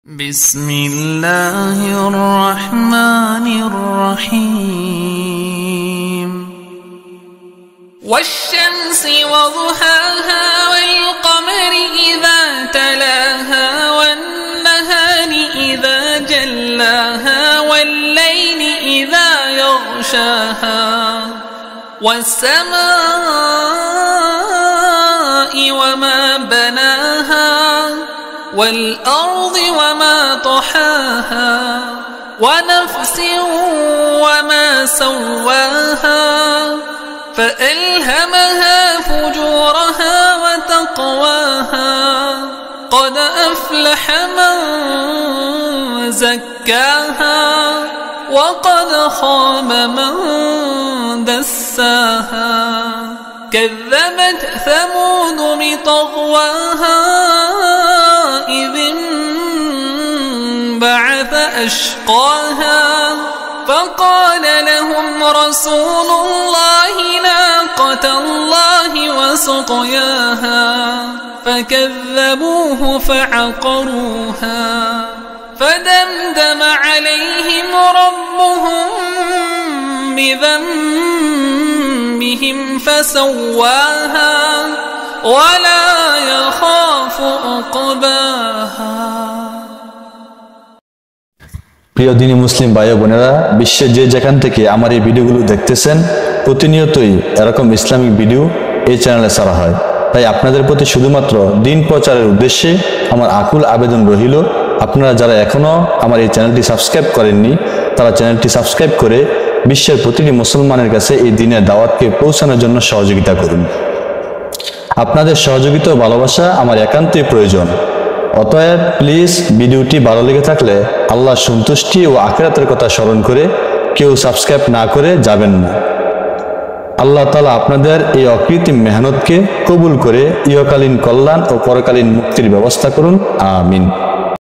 بسم الله الرحمن الرحيم والشمس وضحاها والقمر إذا تلاها والنهار إذا جلاها والليل إذا يغشاها والسماء وما بناها والأرض وما طحاها ونفس وما سواها فألهمها فجورها وتقواها قد أفلح من زكاها وقد خاب من دساها كذبت ثمود بطغواها إذ انبعث أشقاها فقال لهم رسول الله ناقة الله وسقياها فكذبوه فعقروها فدمدم عليهم ربهم بذنبهم فسواها ولا يخاف عقباها। প্রিয় দিনী মুসলিম ভাই ও বোনেরা, বিশ্বের যে যেখান থেকে আমার এই ভিডিওগুলো দেখতেছেন, প্রতিনিয়তই এরকম ইসলামিক ভিডিও এই চ্যানেলে ছাড়া হয়। তাই আপনাদের প্রতি শুধুমাত্র দিন প্রচারের উদ্দেশ্যে আমার আকুল আবেদন রহিল, আপনারা যারা এখনো আমার এই চ্যানেলটি সাবস্ক্রাইব করেননি তারা চ্যানেলটি সাবস্ক্রাইব করে বিশ্বের প্রতিটি মুসলমানের কাছে এই দিনের দাওয়াতকে পৌঁছানোর জন্য সহযোগিতা করুন। আপনাদের সহযোগিতা ও ভালোবাসা আমার একান্তই প্রয়োজন। অতএব প্লিজ ভিডিওটি ভালো লেগে থাকলে আল্লাহর সন্তুষ্টি ও আখিরাতের কথা স্মরণ করে কেউ সাবস্ক্রাইব না করে যাবেন না। আল্লাহ তাআলা আপনাদের এই অকৃত্রিম মেহনতকে কবুল করে ইহকালীন কল্যাণ ও পরকালীন মুক্তির ব্যবস্থা করুন। আমিন।